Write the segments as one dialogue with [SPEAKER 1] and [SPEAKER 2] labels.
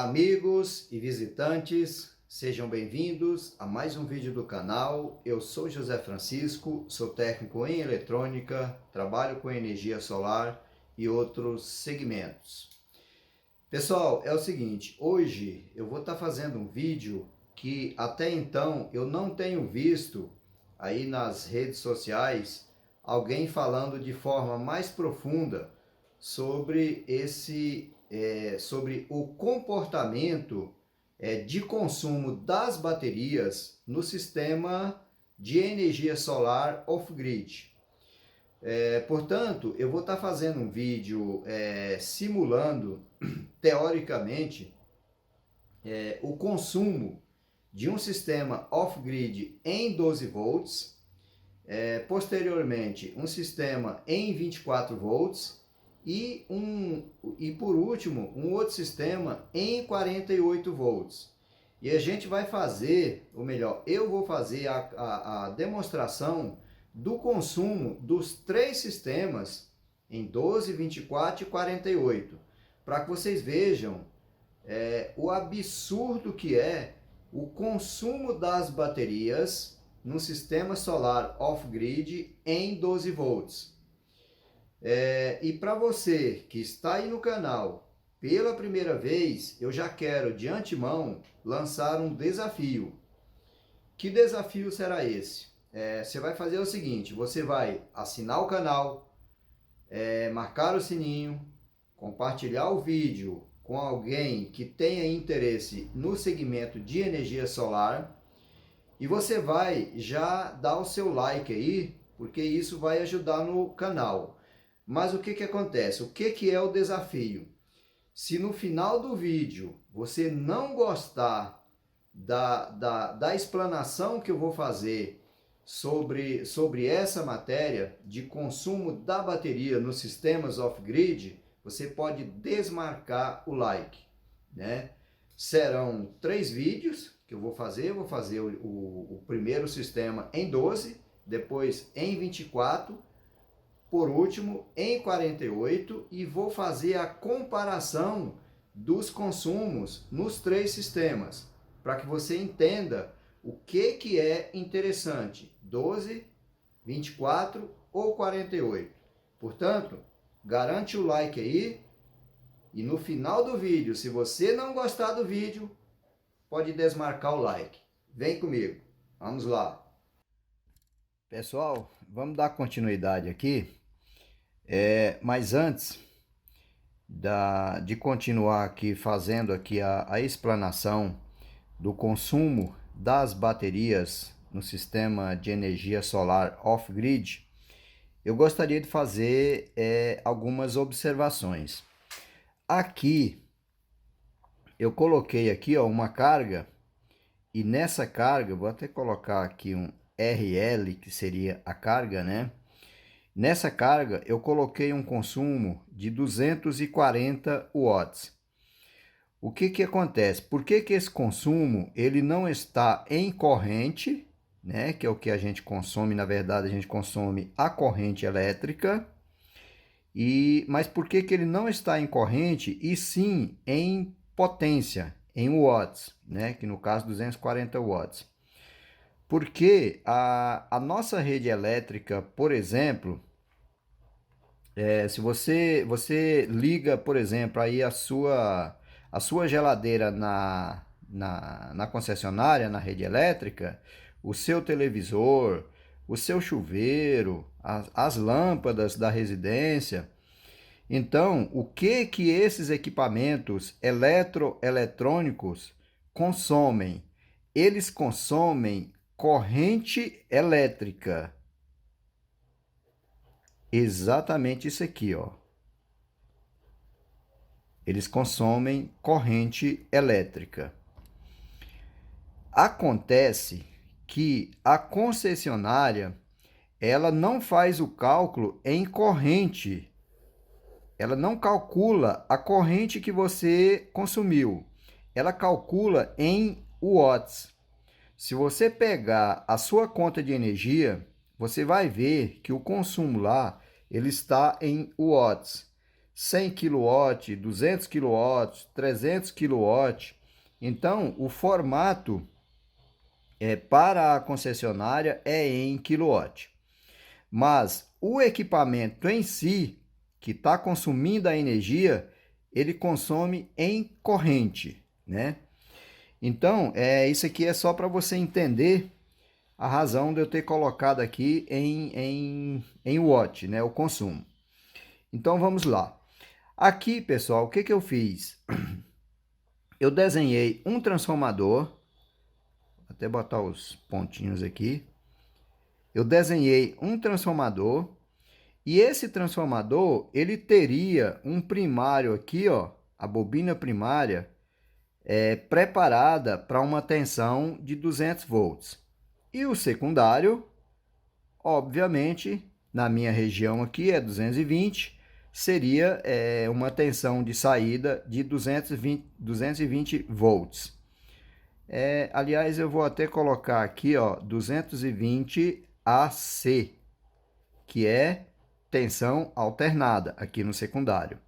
[SPEAKER 1] Olá amigos e visitantes, sejam bem-vindos a mais um vídeo do canal. Eu sou José Francisco, sou técnico em eletrônica, trabalho com energia solar e outros segmentos. Pessoal, é o seguinte, hoje eu vou estar fazendo um vídeo que até então eu não tenho visto aí nas redes sociais alguém falando de forma mais profunda sobre sobre o comportamento de consumo das baterias no sistema de energia solar off-grid. Portanto, eu vou estar fazendo um vídeo simulando, teoricamente, o consumo de um sistema off-grid em 12 volts, posteriormente um sistema em 24 volts e por último um outro sistema em 48 volts. E a gente vai fazer, ou melhor, eu vou fazer a demonstração do consumo dos três sistemas em 12, 24 e 48, para que vocês vejam o absurdo que é o consumo das baterias no sistema solar off-grid em 12 volts. E para você que está aí no canal pela primeira vez, eu já quero de antemão lançar um desafio. Que desafio será esse? Você vai fazer o seguinte, você vai assinar o canal, marcar o sininho, compartilhar o vídeo com alguém que tenha interesse no segmento de energia solar e você vai já dar o seu like aí, porque isso vai ajudar no canal. Mas o que acontece? O que é o desafio? Se no final do vídeo você não gostar da explanação que eu vou fazer sobre essa matéria de consumo da bateria nos sistemas off-grid, você pode desmarcar o like, né? Serão 3 vídeos que eu vou fazer o primeiro sistema em 12, depois em 24, por último em 48 e vou fazer a comparação dos consumos nos três sistemas, para que você entenda o que é interessante, 12, 24 ou 48. Portanto, garante o like aí e no final do vídeo, se você não gostar do vídeo, pode desmarcar o like. Vem comigo, vamos lá. Pessoal, vamos dar continuidade aqui. Mas antes de continuar aqui fazendo aqui a explanação do consumo das baterias no sistema de energia solar off-grid, eu gostaria de fazer algumas observações. Aqui eu coloquei aqui uma carga e nessa carga, vou até colocar aqui um RL, que seria a carga, né? Nessa carga eu coloquei um consumo de 240 watts. O que acontece? Por que esse consumo ele não está em corrente, né? Que é o que a gente consome, na verdade a gente consome a corrente elétrica. Mas por que ele não está em corrente e sim em potência, em watts, né? Que no caso 240 watts. Porque a nossa rede elétrica, por exemplo, se você liga, por exemplo, aí a sua geladeira na concessionária, na rede elétrica, o seu televisor, o seu chuveiro, as lâmpadas da residência. Então, o que esses equipamentos eletrônicos consomem? Eles consomem corrente elétrica. Exatamente isso aqui, ó. Eles consomem corrente elétrica. Acontece que a concessionária, ela não faz o cálculo em corrente. Ela não calcula a corrente que você consumiu. Ela calcula em watts. Se você pegar a sua conta de energia, você vai ver que o consumo lá ele está em watts. 100 kW, 200 kW, 300 kW. Então, o formato para a concessionária é em quilowatt. Mas o equipamento em si, que está consumindo a energia, ele consome em corrente, né? Então, isso aqui é só para você entender a razão de eu ter colocado aqui em watt, né? O consumo. Então, vamos lá. Aqui, pessoal, o que eu fiz? Eu desenhei um transformador, vou até botar os pontinhos aqui. Eu desenhei um transformador e esse transformador, ele teria um primário aqui, ó, a bobina primária, preparada para uma tensão de 200 volts. E o secundário, obviamente, na minha região aqui é 220, seria uma tensão de saída de 220 volts. Aliás, eu vou até colocar aqui, ó, 220 AC, que é tensão alternada aqui no secundário.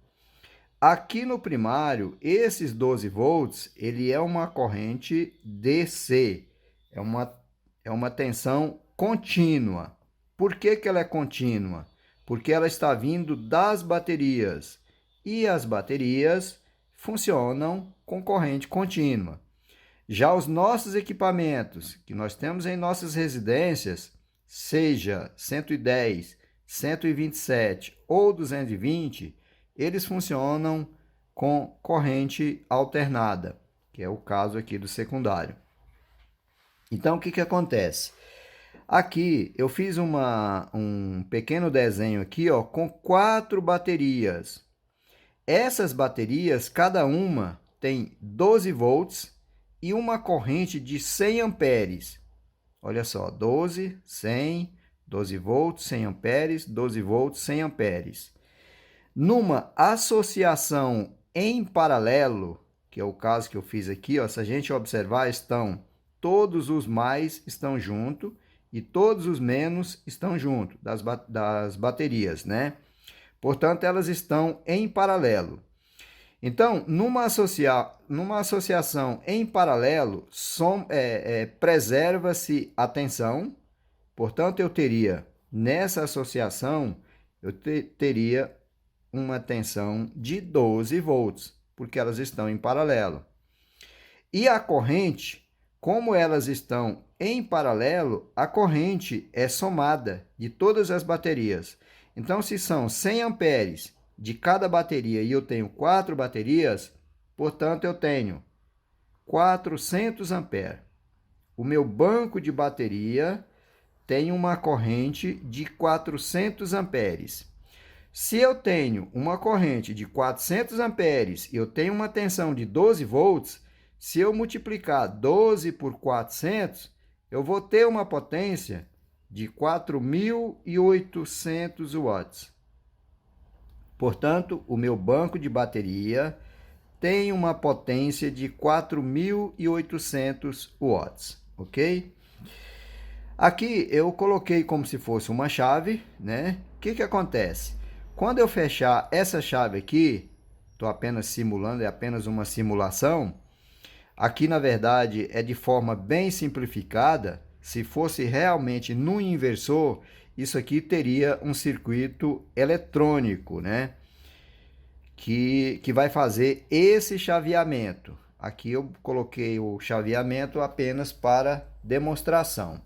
[SPEAKER 1] Aqui no primário, esses 12 volts, ele é uma corrente DC, é uma tensão contínua. Por que ela é contínua? Porque ela está vindo das baterias, e as baterias funcionam com corrente contínua. Já os nossos equipamentos, que nós temos em nossas residências, seja 110, 127 ou 220, eles funcionam com corrente alternada, que é o caso aqui do secundário. Então, o que acontece? Aqui eu fiz um pequeno desenho aqui, ó, com 4 baterias. Essas baterias, cada uma tem 12 volts e uma corrente de 100 amperes. Olha só, 12, 100, 12 volts, 100 amperes, 12 volts, 100 amperes. Numa associação em paralelo, que é o caso que eu fiz aqui, ó, se a gente observar, todos os mais estão juntos e todos os menos estão juntos das baterias, né? Portanto, elas estão em paralelo. Então, numa associação em paralelo, preserva-se a tensão. Portanto, eu teria, nessa associação, eu teria uma tensão de 12 volts, porque elas estão em paralelo. E a corrente, como elas estão em paralelo, a corrente é somada de todas as baterias. Então, se são 100 amperes de cada bateria e eu tenho 4 baterias, portanto, eu tenho 400 amperes. O meu banco de bateria tem uma corrente de 400 amperes. Se eu tenho uma corrente de 400 amperes e eu tenho uma tensão de 12 volts, se eu multiplicar 12 por 400, eu vou ter uma potência de 4.800 watts. Portanto, o meu banco de bateria tem uma potência de 4.800 watts, ok? Aqui eu coloquei como se fosse uma chave, né? O que acontece? Quando eu fechar essa chave aqui, estou apenas simulando, é apenas uma simulação. Aqui, na verdade, é de forma bem simplificada. Se fosse realmente no inversor, isso aqui teria um circuito eletrônico, né? Que vai fazer esse chaveamento. Aqui eu coloquei o chaveamento apenas para demonstração.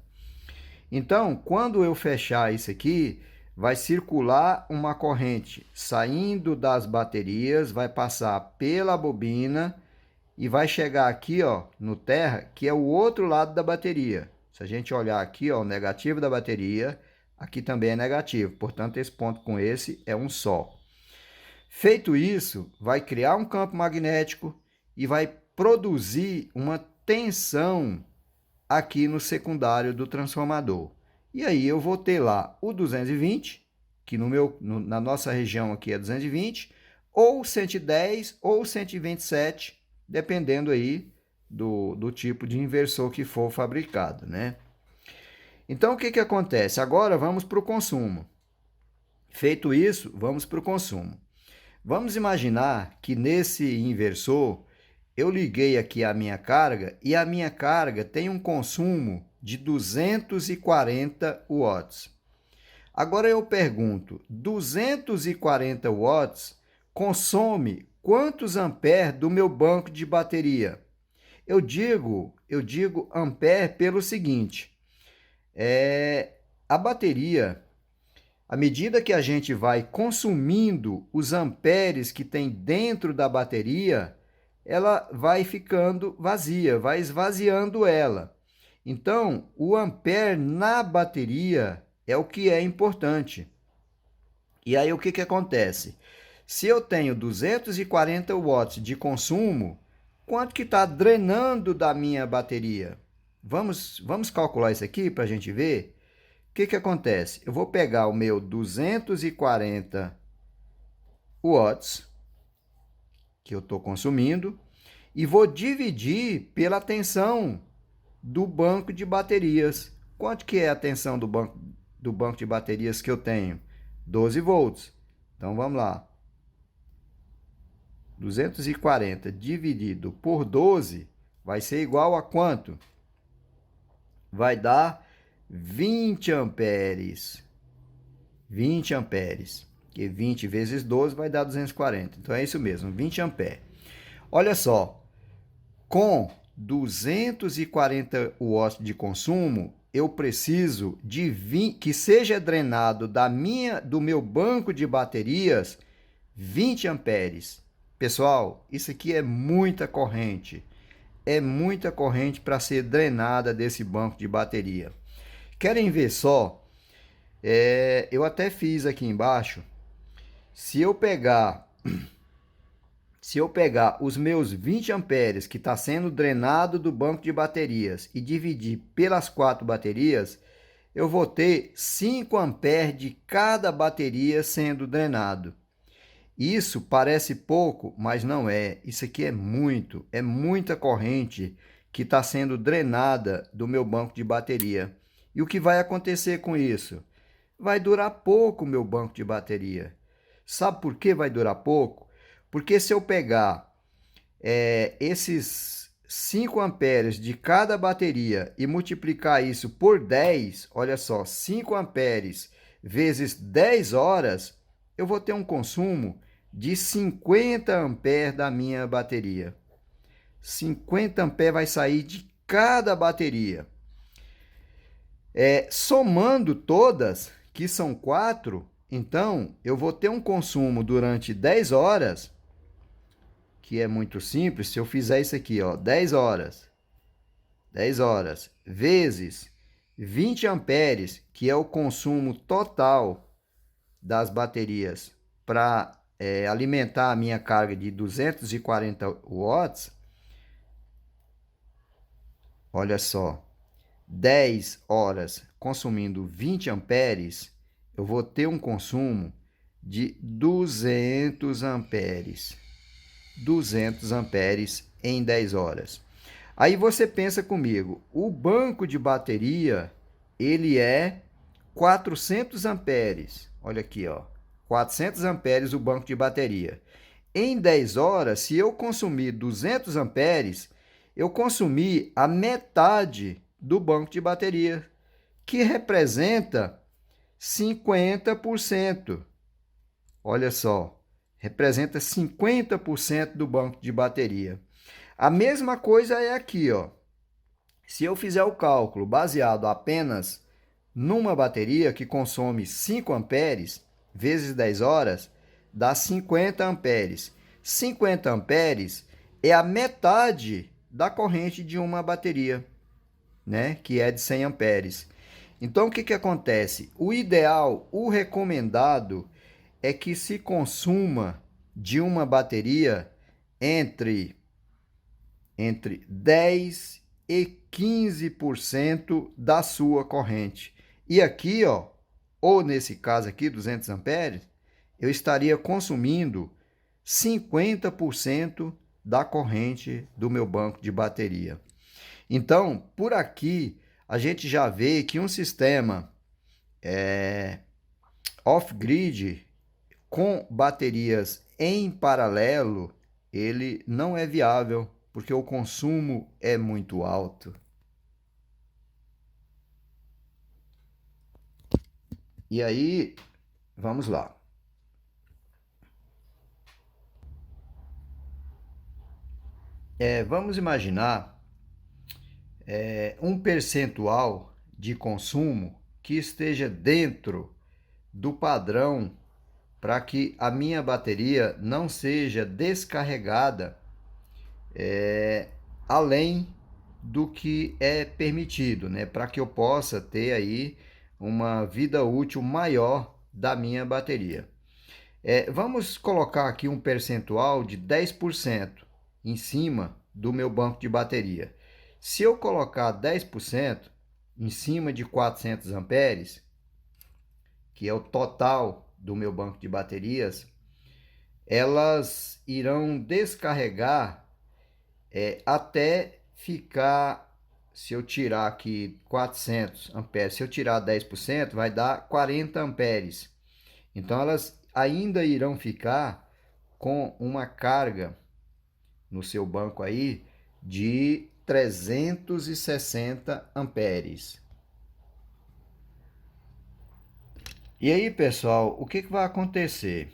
[SPEAKER 1] Então, quando eu fechar isso aqui, vai circular uma corrente saindo das baterias, vai passar pela bobina e vai chegar aqui, ó, no terra, que é o outro lado da bateria. Se a gente olhar aqui, ó, o negativo da bateria, aqui também é negativo. Portanto, esse ponto com esse é um só. Feito isso, vai criar um campo magnético e vai produzir uma tensão aqui no secundário do transformador. E aí eu vou ter lá o 220, que na nossa região aqui é 220, ou 110 ou 127, dependendo aí do tipo de inversor que for fabricado, né? Então, o que acontece? Agora vamos para o consumo. Feito isso, vamos para o consumo. Vamos imaginar que nesse inversor eu liguei aqui a minha carga e a minha carga tem um consumo de 240 watts. Agora eu pergunto, 240 watts consome quantos amperes do meu banco de bateria? Eu digo ampere pelo seguinte, a bateria, à medida que a gente vai consumindo os amperes que tem dentro da bateria, ela vai ficando vazia, vai esvaziando ela. Então, o ampere na bateria é o que é importante. E aí o que acontece? Se eu tenho 240 watts de consumo, quanto que está drenando da minha bateria? Vamos calcular isso aqui para a gente ver? O que acontece? Eu vou pegar o meu 240 watts que eu estou consumindo e vou dividir pela tensão do banco de baterias. Quanto que é a tensão do banco de baterias que eu tenho? 12 volts. Então vamos lá. 240 dividido por 12 vai ser igual a quanto? Vai dar 20 amperes. 20 amperes. Porque 20 vezes 12 vai dar 240. Então é isso mesmo, 20 amperes. Olha só, com 240 watts de consumo, eu preciso de 20, que seja drenado do meu banco de baterias 20 amperes. Pessoal, isso aqui é muita corrente. É muita corrente para ser drenada desse banco de bateria. Querem ver só? Eu até fiz aqui embaixo. Se eu pegar os meus 20 amperes que está sendo drenado do banco de baterias e dividir pelas 4 baterias, eu vou ter 5 amperes de cada bateria sendo drenado. Isso parece pouco, mas não é. Isso aqui é muita corrente que está sendo drenada do meu banco de bateria. E o que vai acontecer com isso? Vai durar pouco o meu banco de bateria. Sabe por que vai durar pouco? Porque se eu pegar esses 5 amperes de cada bateria e multiplicar isso por 10, olha só, 5 amperes vezes 10 horas, eu vou ter um consumo de 50 amperes da minha bateria. 50 amperes vai sair de cada bateria. Somando todas, que são 4, então eu vou ter um consumo durante 10 horas, que é muito simples. Se eu fizer isso aqui, ó, 10 horas, vezes 20 amperes, que é o consumo total das baterias para alimentar a minha carga de 240 watts, olha só, 10 horas consumindo 20 amperes, eu vou ter um consumo de 200 amperes. 200 amperes em 10 horas. Aí você pensa comigo, o banco de bateria, ele é 400 amperes. Olha aqui, ó, 400 amperes o banco de bateria. Em 10 horas, se eu consumir 200 amperes, eu consumi a metade do banco de bateria, que representa 50%. Olha só, representa 50% do banco de bateria. A mesma coisa é aqui, ó. Se eu fizer o cálculo baseado apenas numa bateria que consome 5 amperes, vezes 10 horas, dá 50 amperes. 50 amperes é a metade da corrente de uma bateria, né? Que é de 100 amperes. Então, o que acontece? O ideal, o recomendado, é que se consuma de uma bateria entre 10 e 15% da sua corrente. E aqui, ó, ou nesse caso aqui, 200 amperes, eu estaria consumindo 50% da corrente do meu banco de bateria. Então, por aqui, a gente já vê que um sistema off-grid, com baterias em paralelo, ele não é viável, porque o consumo é muito alto. E aí, vamos lá. Vamos imaginar um percentual de consumo que esteja dentro do padrão para que a minha bateria não seja descarregada além do que é permitido, né? Para que eu possa ter aí uma vida útil maior da minha bateria. Vamos colocar aqui um percentual de 10% em cima do meu banco de bateria. Se eu colocar 10% em cima de 400 amperes, que é o total do meu banco de baterias, elas irão descarregar até ficar, se eu tirar aqui 400 amperes, se eu tirar 10%, vai dar 40 amperes. Então, elas ainda irão ficar com uma carga no seu banco aí de 360 amperes. E aí, pessoal, o que vai acontecer?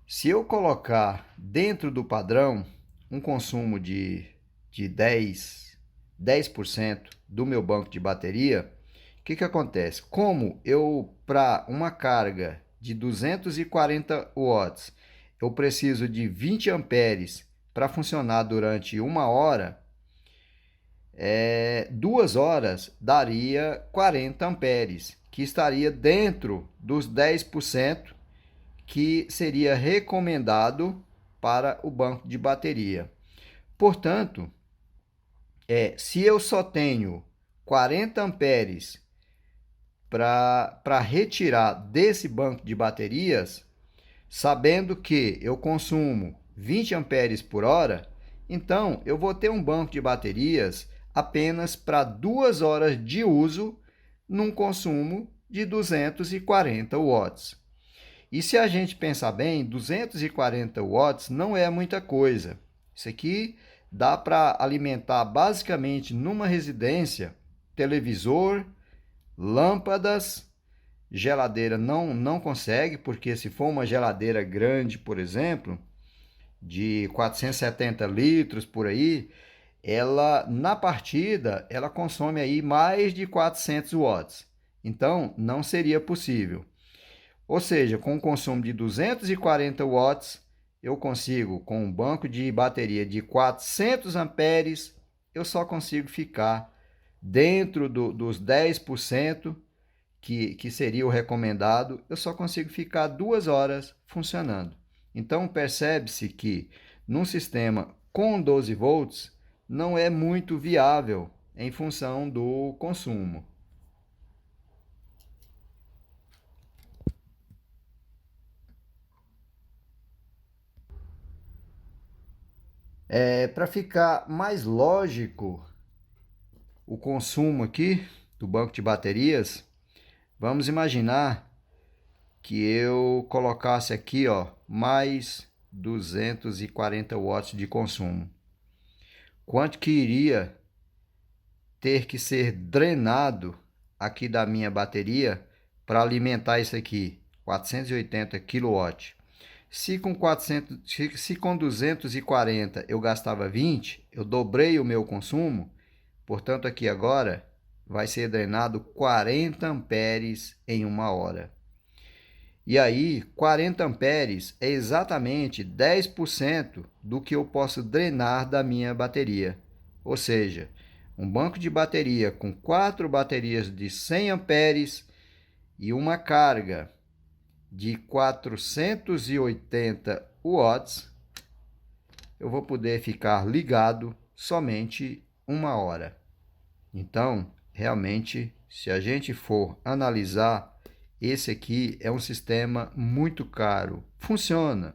[SPEAKER 1] Se eu colocar dentro do padrão um consumo de 10% do meu banco de bateria, o que acontece? Como eu, para uma carga de 240 watts, eu preciso de 20 amperes para funcionar durante 1 hora, 2 horas daria 40 amperes, que estaria dentro dos 10% que seria recomendado para o banco de bateria. Portanto, se eu só tenho 40 amperes para retirar desse banco de baterias, sabendo que eu consumo 20 amperes por hora, então eu vou ter um banco de baterias apenas para 2 horas de uso num consumo de 240 watts. E se a gente pensar bem, 240 watts não é muita coisa. Isso aqui dá para alimentar basicamente numa residência televisor, lâmpadas, geladeira não consegue, porque se for uma geladeira grande, por exemplo, de 470 litros por aí, ela na partida ela consome aí mais de 400 watts. Então não seria possível. Ou seja, com um consumo de 240 watts, eu consigo, com um banco de bateria de 400 amperes, eu só consigo ficar dentro dos 10% que seria o recomendado, eu só consigo ficar 2 horas funcionando. Então, percebe-se que num sistema com 12 volts não é muito viável em função do consumo. Para ficar mais lógico o consumo aqui do banco de baterias, vamos imaginar que eu colocasse aqui, ó, mais 240 watts de consumo. Quanto que iria ter que ser drenado aqui da minha bateria para alimentar isso aqui? 480 kW. Se com 240 eu gastava 20, eu dobrei o meu consumo, portanto aqui agora vai ser drenado 40 amperes em 1 hora. E aí, 40 amperes é exatamente 10% do que eu posso drenar da minha bateria. Ou seja, um banco de bateria com 4 baterias de 100 amperes e uma carga de 480 watts, eu vou poder ficar ligado somente 1 hora. Então, realmente, se a gente for analisar, esse aqui é um sistema muito caro. Funciona,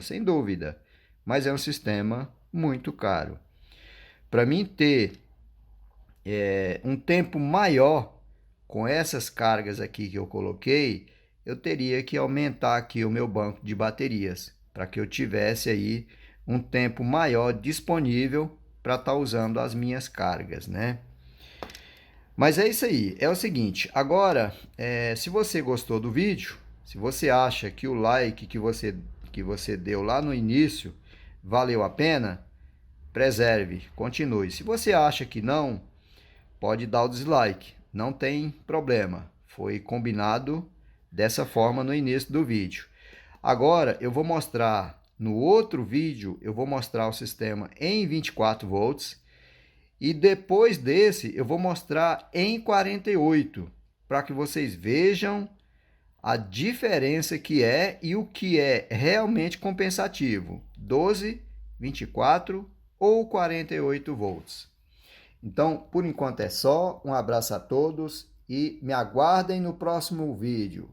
[SPEAKER 1] sem dúvida, mas é um sistema muito caro. Para mim ter um tempo maior com essas cargas aqui que eu coloquei, eu teria que aumentar aqui o meu banco de baterias, para que eu tivesse aí um tempo maior disponível para estar usando as minhas cargas, né? Mas é isso aí, é o seguinte, agora, se você gostou do vídeo, se você acha que o like que você deu lá no início valeu a pena, preserve, continue. Se você acha que não, pode dar o dislike, não tem problema, foi combinado dessa forma no início do vídeo. Agora eu vou mostrar, no outro vídeo, eu vou mostrar o sistema em 24 volts, e depois desse, eu vou mostrar em 48, para que vocês vejam a diferença que é e o que é realmente compensativo: 12, 24 ou 48 volts. Então, por enquanto é só. Um abraço a todos e me aguardem no próximo vídeo.